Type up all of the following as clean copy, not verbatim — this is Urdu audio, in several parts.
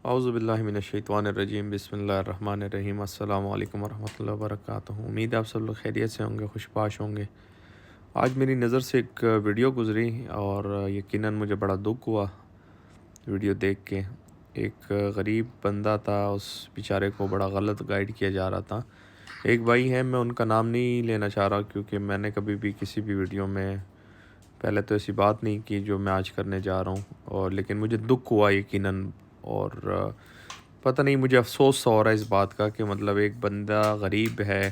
اعوذ باللہ من الشیطان الرجیم، بسم اللہ الرحمن الرحیم۔ السلام علیکم ورحمۃ اللہ وبرکاتہ۔ امید ہے آپ سب لوگ خیریت سے ہوں گے، خوش باش ہوں گے۔ آج میری نظر سے ایک ویڈیو گزری اور یقیناً مجھے بڑا دکھ ہوا ویڈیو دیکھ کے۔ ایک غریب بندہ تھا، اس بیچارے کو بڑا غلط گائیڈ کیا جا رہا تھا۔ ایک بھائی ہیں، میں ان کا نام نہیں لینا چاہ رہا کیونکہ میں نے کبھی بھی کسی بھی ویڈیو میں پہلے تو ایسی بات نہیں کی جو میں آج کرنے جا رہا ہوں، لیکن مجھے دکھ ہوا یقیناً، اور پتہ نہیں مجھے افسوس سا ہو رہا ہے اس بات کا کہ مطلب ایک بندہ غریب ہے،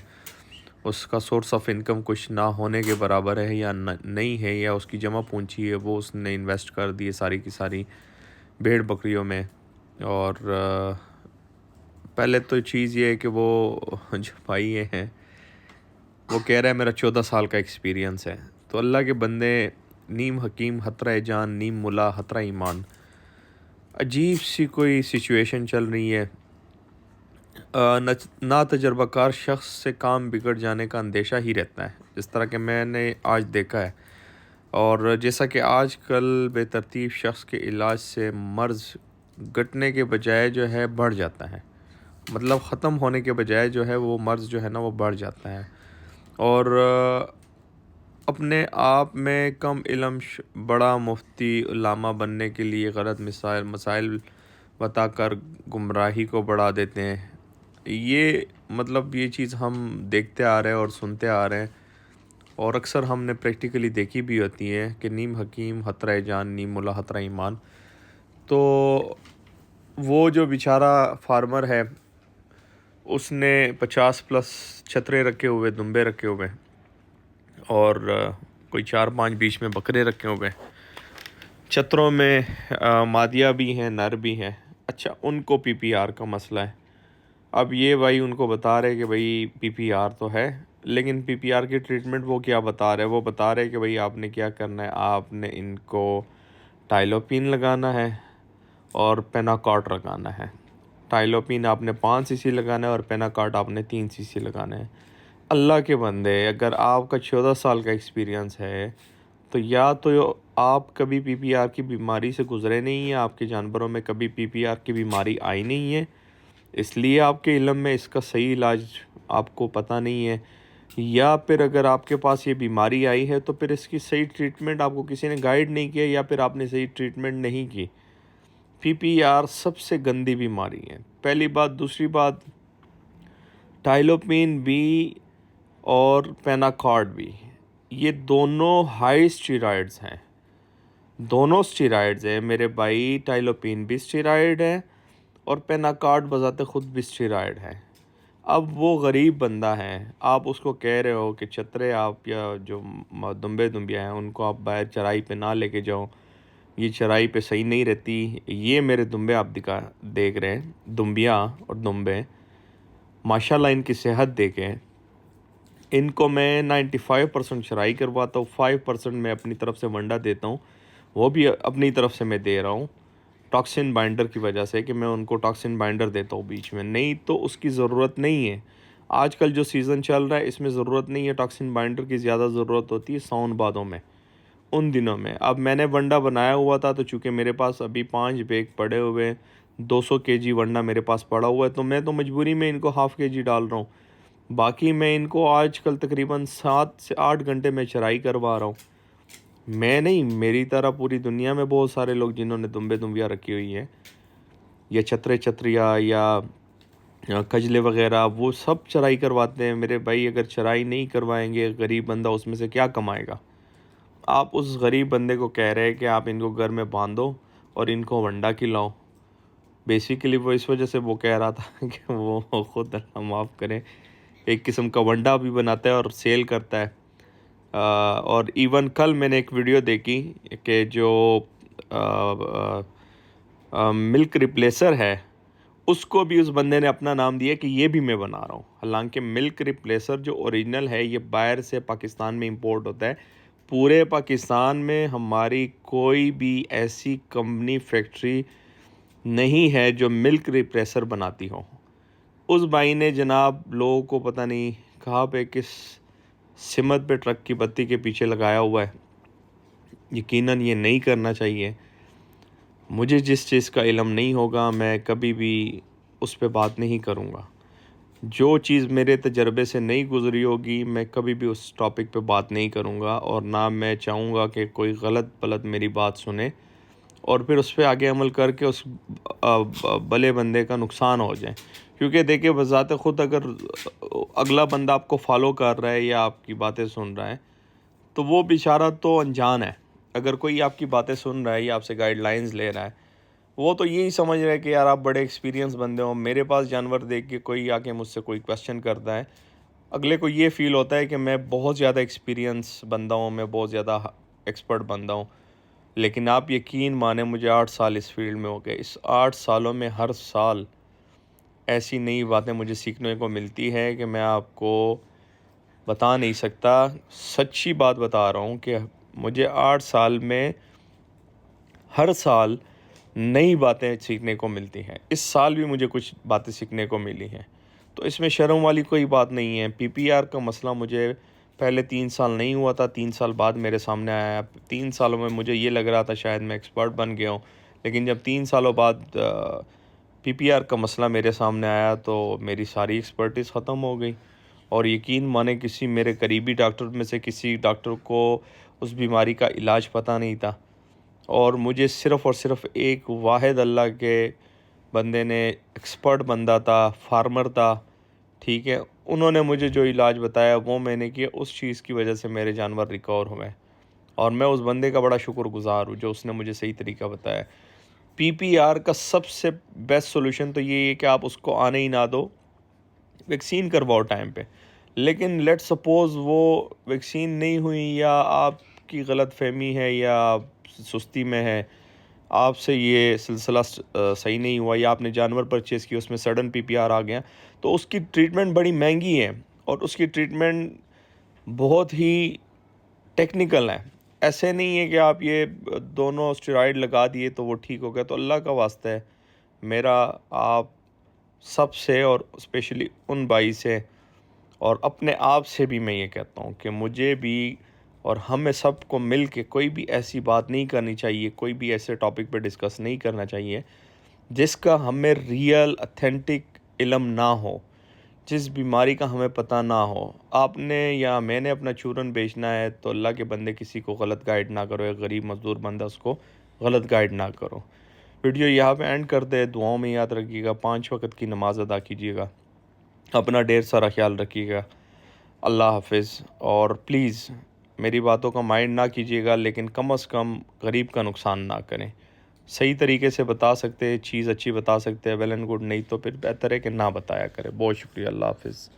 اس کا سورس آف انکم کچھ نہ ہونے کے برابر ہے یا نہیں ہے، یا اس کی جمع پونچی ہے وہ اس نے انویسٹ کر دی ہے ساری کی ساری بھیڑ بکریوں میں۔ اور پہلے تو چیز یہ ہے کہ وہ جو بھائی ہیں وہ کہہ رہا ہے میرا 14 سال کا ایکسپیرینس ہے۔ تو اللہ کے بندے، نیم حکیم حترہ جان، نیم ملا حترہ ایمان، عجیب سی کوئی سچویشن چل رہی ہے۔ نا تجربہ کار شخص سے کام بگڑ جانے کا اندیشہ ہی رہتا ہے، جس طرح کہ میں نے آج دیکھا ہے۔ اور جیسا کہ آج کل بے ترتیب شخص کے علاج سے مرض گھٹنے کے بجائے جو ہے بڑھ جاتا ہے، مطلب ختم ہونے کے بجائے جو ہے وہ مرض جو ہے نا وہ بڑھ جاتا ہے۔ اور اپنے آپ میں کم علم بڑا مفتی علامہ بننے کے لیے غلط مسائل بتا کر گمراہی کو بڑھا دیتے ہیں۔ یہ چیز ہم دیکھتے آ رہے ہیں اور سنتے آ رہے ہیں، اور اکثر ہم نے پریکٹیکلی دیکھی بھی ہوتی ہے کہ نیم حکیم حترہ جان، نیم ملا حترہ ایمان۔ تو وہ جو بیچارہ فارمر ہے، اس نے 50+ چھترے رکھے ہوئے، دمبے رکھے ہوئے، اور کوئی 4-5 بیچ میں بکرے رکھے ہوئے، چتروں میں مادیہ بھی ہیں، نر بھی ہیں۔ اچھا، ان کو پی پی آر کا مسئلہ ہے۔ اب یہ بھائی ان کو بتا رہے کہ بھائی پی پی آر تو ہے، لیکن پی پی آر کی ٹریٹمنٹ وہ کیا بتا رہے؟ وہ بتا رہے کہ بھائی آپ نے کیا کرنا ہے، آپ نے ان کو ٹائلوپین لگانا ہے اور پیناکارٹ لگانا ہے۔ ٹائلوپین آپ نے 5 cc لگانا ہے اور پیناکارٹ آپ نے 3 cc لگانا ہے۔ اللہ کے بندے، اگر آپ کا 14 سال کا ایکسپیرینس ہے تو یا تو آپ کبھی پی پی آر کی بیماری سے گزرے نہیں ہیں، آپ کے جانوروں میں کبھی پی پی آر کی بیماری آئی نہیں ہے، اس لیے آپ کے علم میں اس کا صحیح علاج آپ کو پتہ نہیں ہے، یا پھر اگر آپ کے پاس یہ بیماری آئی ہے تو پھر اس کی صحیح ٹریٹمنٹ آپ کو کسی نے گائیڈ نہیں کیا، یا پھر آپ نے صحیح ٹریٹمنٹ نہیں کی۔ پی پی آر سب سے گندی بیماری ہے، پہلی بات۔ دوسری بات، ٹائلوپین بھی اور پیناکارڈ بھی، یہ دونوں ہائی اسٹیرائڈز ہیں، دونوں اسٹیرائڈز ہیں میرے بھائی۔ ٹائلوپین بھی اسٹیرائڈ ہے اور پیناکارڈ بذات خود بھی اسٹیرائڈ ہے۔ اب وہ غریب بندہ ہے، آپ اس کو کہہ رہے ہو کہ چھترے آپ یا جو دمبیاں ہیں ان کو آپ باہر چرائی پہ نہ لے کے جاؤ، یہ چرائی پہ صحیح نہیں رہتی۔ یہ میرے دمبے آپ دیکھ رہے ہیں، دمبیاں اور دمبے، ماشاءاللہ ان کی صحت دیکھیں۔ ان کو میں 95% چرائی کرواتا ہوں، 5% میں اپنی طرف سے ونڈا دیتا ہوں، وہ بھی اپنی طرف سے میں دے رہا ہوں ٹاکسن بائنڈر کی وجہ سے، کہ میں ان کو ٹاکسن بائنڈر دیتا ہوں بیچ میں، نہیں تو اس کی ضرورت نہیں ہے۔ آج کل جو سیزن چل رہا ہے اس میں ضرورت نہیں ہے ٹاکسن بائنڈر کی، زیادہ ضرورت ہوتی ہے ساون بادوں میں، ان دنوں میں۔ اب میں نے ونڈا بنایا ہوا تھا تو چونکہ میرے پاس ابھی 5 بیگ پڑے ہوئے، 200 kg ونڈا میرے پاس پڑا ہوا ہے، تو میں تو مجبوری میں ان کو ½ kg ڈال رہا ہوں۔ باقی میں ان کو آج کل تقریباً 7 سے 8 گھنٹے میں چرائی کروا رہا ہوں۔ میں نہیں، میری طرح پوری دنیا میں بہت سارے لوگ جنہوں نے دمبیاں رکھی ہوئی ہیں، یا چھتریاں یا کجلے وغیرہ، وہ سب چرائی کرواتے ہیں میرے بھائی۔ اگر چرائی نہیں کروائیں گے غریب بندہ اس میں سے کیا کمائے گا؟ آپ اس غریب بندے کو کہہ رہے ہیں کہ آپ ان کو گھر میں باندھو اور ان کو ونڈا کھلاؤ۔ بیسیکلی وہ اس وجہ سے وہ کہہ رہا تھا کہ وہ خود اللہ معاف کرے ایک قسم کا ونڈا بھی بناتا ہے اور سیل کرتا ہے۔ اور ایون کل میں نے ایک ویڈیو دیکھی کہ جو ملک ریپلیسر ہے، اس کو بھی اس بندے نے اپنا نام دیا کہ یہ بھی میں بنا رہا ہوں، حالانکہ ملک ریپلیسر جو اوریجنل ہے یہ باہر سے پاکستان میں امپورٹ ہوتا ہے۔ پورے پاکستان میں ہماری کوئی بھی ایسی کمپنی، فیکٹری نہیں ہے جو ملک ریپلیسر بناتی ہو۔ اس بھائی نے جناب لوگوں کو پتہ نہیں کہاں پہ کس سمت پہ ٹرک کی بتی کے پیچھے لگایا ہوا ہے۔ یقیناً یہ نہیں کرنا چاہیے۔ مجھے جس چیز کا علم نہیں ہوگا میں کبھی بھی اس پہ بات نہیں کروں گا. جو چیز میرے تجربے سے نہیں گزری ہوگی میں کبھی بھی اس ٹاپک پہ بات نہیں کروں گا، اور نہ میں چاہوں گا کہ کوئی غلط میری بات سنے اور پھر اس پہ آگے عمل کر کے اس بھلے بندے کا نقصان ہو جائے. کیونکہ دیکھیں بذات خود اگر اگلا بندہ آپ کو فالو کر رہا ہے یا آپ کی باتیں سن رہا ہے تو وہ بیچارہ تو انجان ہے. اگر کوئی آپ کی باتیں سن رہا ہے یا آپ سے گائیڈ لائنز لے رہا ہے، وہ تو یہی سمجھ رہا ہے کہ یار آپ بڑے ایکسپیرینس بندے ہو. میرے پاس جانور دیکھ کے کوئی آ کے مجھ سے کوئی کویسچن کرتا ہے، اگلے کو یہ فیل ہوتا ہے کہ میں بہت زیادہ ایکسپیرینس بندہ ہوں، میں بہت زیادہ ایکسپرٹ بندہ ہوں. لیکن آپ یقین مانیں مجھے 8 سال اس فیلڈ میں ہو گئے. اس 8 سالوں میں ہر سال ایسی نئی باتیں مجھے سیکھنے کو ملتی ہے کہ میں آپ کو بتا نہیں سکتا. سچی بات بتا رہا ہوں کہ مجھے 8 سال میں ہر سال نئی باتیں سیکھنے کو ملتی ہیں. اس سال بھی مجھے کچھ باتیں سیکھنے کو ملی ہیں، تو اس میں شرم والی کوئی بات نہیں ہے. پی پی آر کا مسئلہ مجھے پہلے 3 سال نہیں ہوا تھا، 3 سال بعد میرے سامنے آیا. 3 سالوں میں مجھے یہ لگ رہا تھا شاید میں ایکسپرٹ بن گیا ہوں، لیکن جب 3 سالوں بعد پی پی آر کا مسئلہ میرے سامنے آیا تو میری ساری ایکسپرٹیز ختم ہو گئی. اور یقین مانے کسی میرے قریبی ڈاکٹر میں سے کسی ڈاکٹر کو اس بیماری کا علاج پتہ نہیں تھا، اور مجھے صرف اور صرف ایک واحد اللہ کے بندے نے، ایکسپرٹ بندہ تھا، فارمر تھا، ٹھیک ہے، انہوں نے مجھے جو علاج بتایا وہ میں نے کیا. اس چیز کی وجہ سے میرے جانور ریکور ہوئے، اور میں اس بندے کا بڑا شکر گزار ہوں جو اس نے مجھے صحیح طریقہ بتایا. پی پی آر کا سب سے بیسٹ سولوشن تو یہ ہے کہ آپ اس کو آنے ہی نہ دو، ویکسین کرواؤ ٹائم پہ. لیکن لیٹ سپوز وہ ویکسین نہیں ہوئی، یا آپ کی غلط فہمی ہے، یا آپ سستی میں ہے، آپ سے یہ سلسلہ صحیح نہیں ہوا، یا آپ نے جانور پرچیز کی اس میں سڈن پی پی آر آ گیا، تو اس کی ٹریٹمنٹ بڑی مہنگی ہے، اور اس کی ٹریٹمنٹ بہت ہی ٹیکنیکل ہے. ایسے نہیں ہے کہ آپ یہ دونوں اسٹیرائڈ لگا دیے تو وہ ٹھیک ہو گیا. تو اللہ کا واسطہ ہے میرا آپ سب سے، اور اسپیشلی ان بھائی سے اور اپنے آپ سے بھی میں یہ کہتا ہوں کہ مجھے بھی اور ہمیں سب کو مل کے کوئی بھی ایسی بات نہیں کرنی چاہیے، کوئی بھی ایسے ٹاپک پہ ڈسکس نہیں کرنا چاہیے جس کا ہمیں ریئل اتھینٹک علم نہ ہو، جس بیماری کا ہمیں پتہ نہ ہو. آپ نے یا میں نے اپنا چورن بیچنا ہے تو اللہ کے بندے کسی کو غلط گائیڈ نہ کرو، ایک غریب مزدور بندہ اس کو غلط گائیڈ نہ کرو. ویڈیو یہاں پہ اینڈ کر دے. دعاؤں میں یاد رکھیے گا، 5 وقت کی نماز ادا کیجیے گا، اپنا ڈھیر سارا خیال رکھیے گا. اللہ حافظ. اور پلیز میری باتوں کا مائنڈ نہ کیجیے گا، لیکن کم از کم غریب کا نقصان نہ کریں. صحیح طریقے سے بتا سکتے، چیز اچھی بتا سکتے ہیں، ویل اینڈ گڈ، نہیں تو پھر بہتر ہے کہ نہ بتایا کرے. بہت شکریہ. اللہ حافظ.